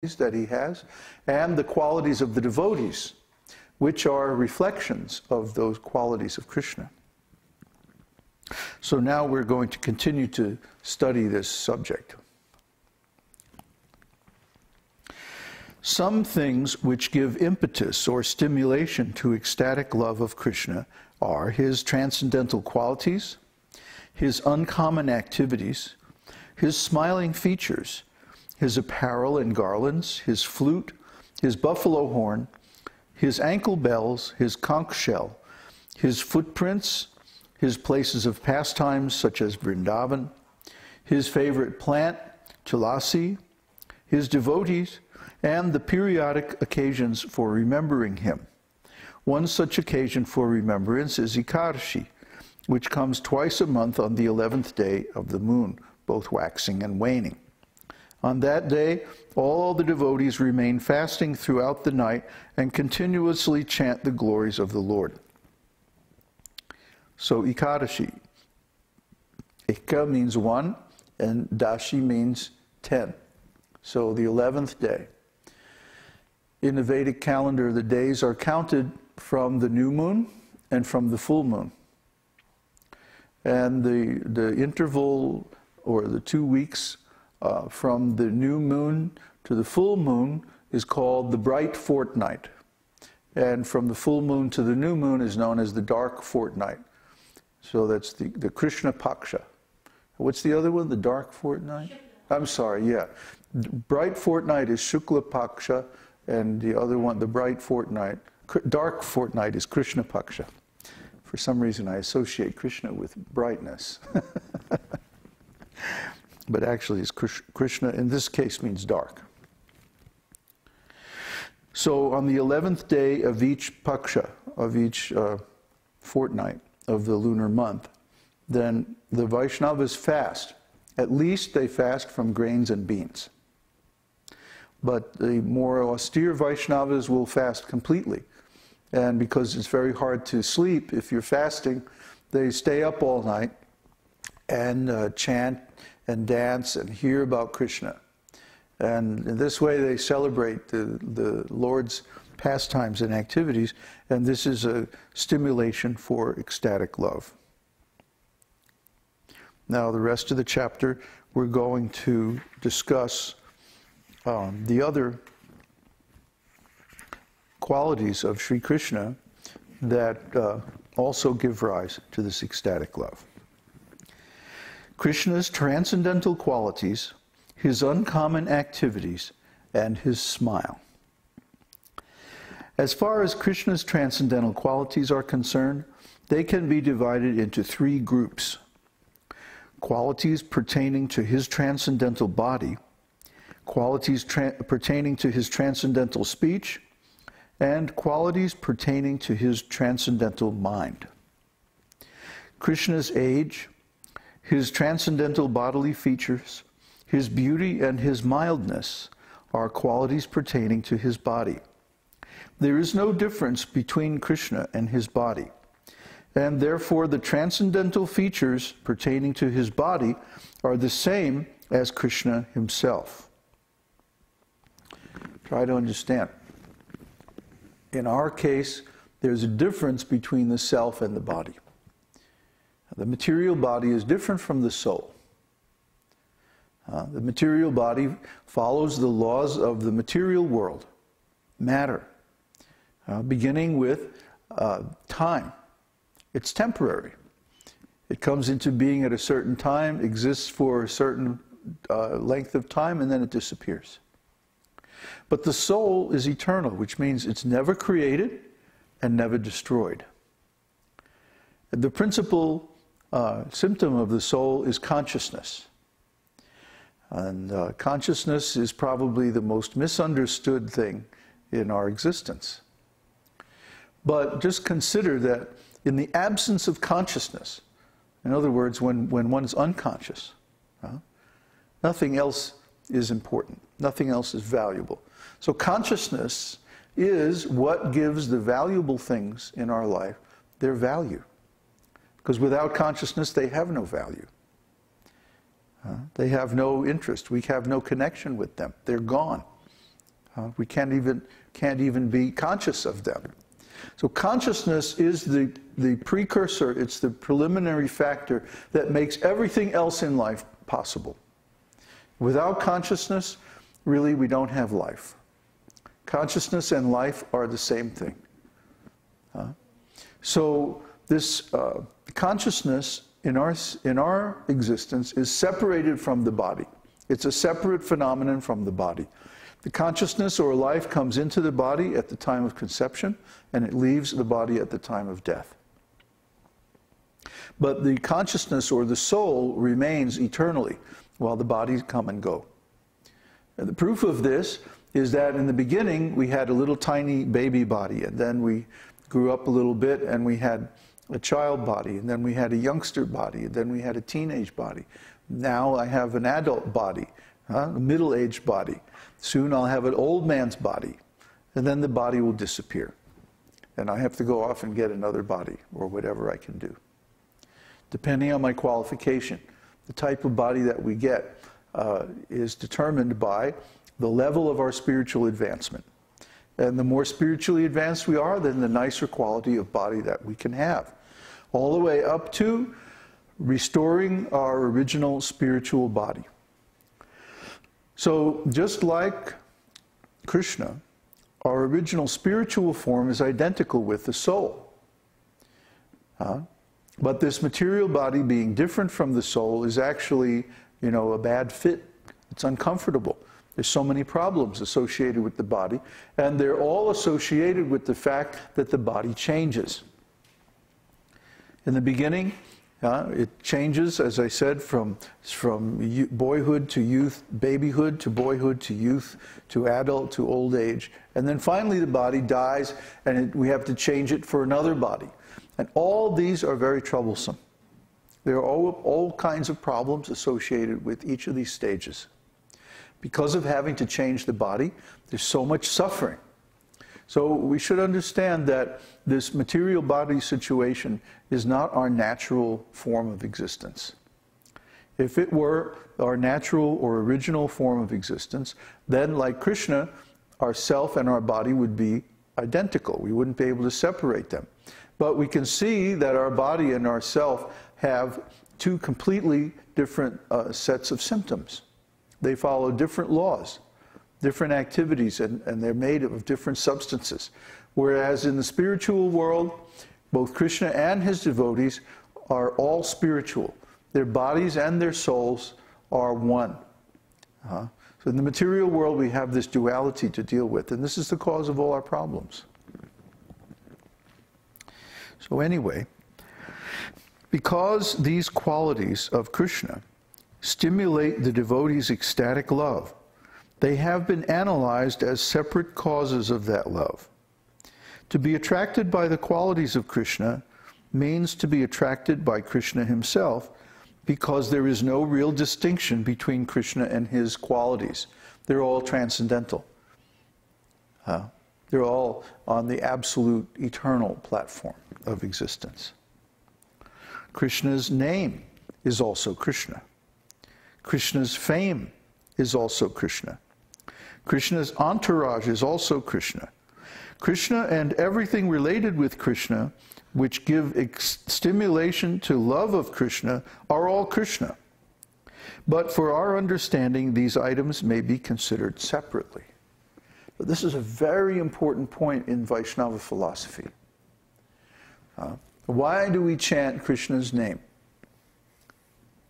that he has, and the qualities of the devotees, which are reflections of those qualities of Krishna. So now we're going to continue to study this subject. Some things which give impetus or stimulation to ecstatic love of Krishna are his transcendental qualities, his uncommon activities, his smiling features, his apparel and garlands, his flute, his buffalo horn, his ankle bells, his conch shell, his footprints, his places of pastimes such as Vrindavan, his favorite plant, tulasi, his devotees, and the periodic occasions for remembering him. One such occasion for remembrance is Ekadashi, which comes twice a month on the 11th day of the moon, both waxing and waning. On that day, all the devotees remain fasting throughout the night and continuously chant the glories of the Lord. So Ekadashi. Eka means one, and Dashi means 10. So the 11th day. In the Vedic calendar, the days are counted from the new moon and from the full moon. And the interval, or the 2 weeks, from the new moon to the full moon is called the bright fortnight. And from the full moon to the new moon is known as the dark fortnight. So that's the Krishna Paksha. What's the other one? The dark fortnight? I'm sorry, yeah. Bright fortnight is Shukla Paksha, and the other one, the bright fortnight, dark fortnight is Krishna Paksha. For some reason I associate Krishna with brightness. But actually it's Krishna, in this case, means dark. So on the 11th day of each paksha, of each fortnight of the lunar month, then the Vaishnavas fast. At least they fast from grains and beans. But the more austere Vaishnavas will fast completely. And because it's very hard to sleep if you're fasting, they stay up all night and chant and dance and hear about Krishna. And in this way they celebrate the Lord's pastimes and activities, and this is a stimulation for ecstatic love. Now the rest of the chapter we're going to discuss the other qualities of Sri Krishna that also give rise to this ecstatic love. Krishna's transcendental qualities, his uncommon activities, and his smile. As far as Krishna's transcendental qualities are concerned, they can be divided into 3 groups. Qualities pertaining to his transcendental body, qualities pertaining to his transcendental speech, and qualities pertaining to his transcendental mind. Krishna's age, his transcendental bodily features, his beauty, and his mildness are qualities pertaining to his body. There is no difference between Krishna and his body, and therefore the transcendental features pertaining to his body are the same as Krishna himself. Try to understand. In our case, there's a difference between the self and the body. The material body is different from the soul. The material body follows the laws of the material world, matter, beginning with time. It's temporary. It comes into being at a certain time, exists for a certain length of time, and then it disappears. But the soul is eternal, which means it's never created and never destroyed. The principal symptom of the soul is consciousness. And consciousness is probably the most misunderstood thing in our existence. But just consider that in the absence of consciousness, in other words, when one's unconscious, nothing else is important. Nothing else is valuable. So consciousness is what gives the valuable things in our life their value. Because without consciousness, they have no value. They have no interest. We have no connection with them. They're gone. We can't even be conscious of them. So consciousness is the precursor, it's the preliminary factor that makes everything else in life possible. Without consciousness, really, we don't have life. Consciousness and life are the same thing. So this consciousness in our existence is separated from the body. It's a separate phenomenon from the body. The consciousness or life comes into the body at the time of conception, and it leaves the body at the time of death. But the consciousness or the soul remains eternally while the bodies come and go. And the proof of this is that in the beginning we had a little tiny baby body, and then we grew up a little bit and we had a child body, and then we had a youngster body, and then we had a teenage body. Now I have an adult body, a middle-aged body. Soon I'll have an old man's body, and then the body will disappear. And I have to go off and get another body, or whatever I can do. Depending on my qualification, the type of body that we get is determined by the level of our spiritual advancement. And the more spiritually advanced we are, then the nicer quality of body that we can have. All the way up to restoring our original spiritual body. So just like Krishna, our original spiritual form is identical with the soul. But this material body being different from the soul is actually, a bad fit. It's uncomfortable. There's so many problems associated with the body, and they're all associated with the fact that the body changes. In the beginning, it changes, as I said, from boyhood to youth, babyhood to boyhood to youth to adult to old age. And then finally the body dies, and we have to change it for another body. And all these are very troublesome. There are all kinds of problems associated with each of these stages. Because of having to change the body, there's so much suffering. So we should understand that this material body situation is not our natural form of existence. If it were our natural or original form of existence, then like Krishna, our self and our body would be identical. We wouldn't be able to separate them. But we can see that our body and our self have two completely different sets of symptoms. They follow different laws, different activities, and they're made of different substances. Whereas in the spiritual world, both Krishna and his devotees are all spiritual. Their bodies and their souls are one. So in the material world, we have this duality to deal with, and this is the cause of all our problems. So anyway, because these qualities of Krishna stimulate the devotee's ecstatic love, they have been analyzed as separate causes of that love. To be attracted by the qualities of Krishna means to be attracted by Krishna himself, because there is no real distinction between Krishna and his qualities. They're all transcendental. They're all on the absolute eternal platform of existence. Krishna's name is also Krishna. Krishna's fame is also Krishna. Krishna's entourage is also Krishna. Krishna and everything related with Krishna, which give stimulation to love of Krishna, are all Krishna. But for our understanding, these items may be considered separately. But this is a very important point in Vaishnava philosophy. Why do we chant Krishna's name?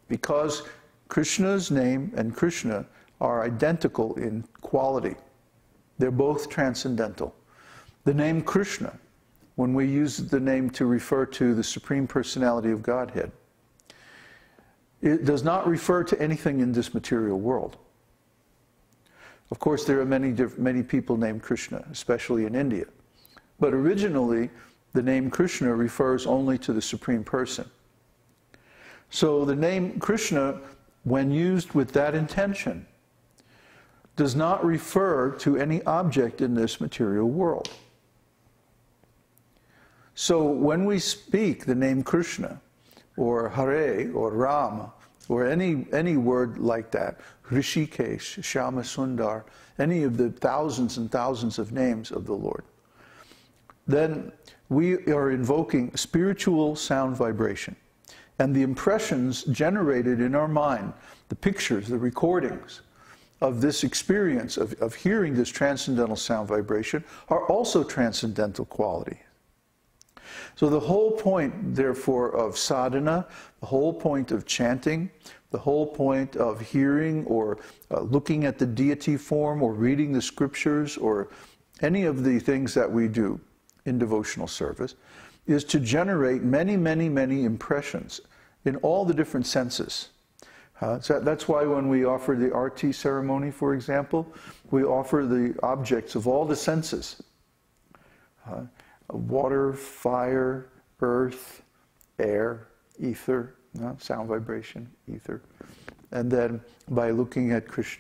Because Krishna's name and Krishna are identical in quality. They're both transcendental. The name Krishna, when we use the name to refer to the Supreme Personality of Godhead, it does not refer to anything in this material world. Of course, there are many people named Krishna, especially in India. But originally, the name Krishna refers only to the Supreme Person. So the name Krishna, when used with that intention, does not refer to any object in this material world. So when we speak the name Krishna, or Hare, or Rama, or any word like that, Rishikesh, Shama Sundar, any of the thousands and thousands of names of the Lord, then we are invoking spiritual sound vibration. And the impressions generated in our mind, the pictures, the recordings of this experience of hearing this transcendental sound vibration are also transcendental quality. So the whole point, therefore, of sadhana, the whole point of chanting, the whole point of hearing or looking at the deity form or reading the scriptures or any of the things that we do in devotional service is to generate many, many, many impressions in all the different senses. So that's why when we offer the arti ceremony, for example, we offer the objects of all the senses. Water, fire, earth, air, ether, sound vibration, ether. And then by looking at Krishna,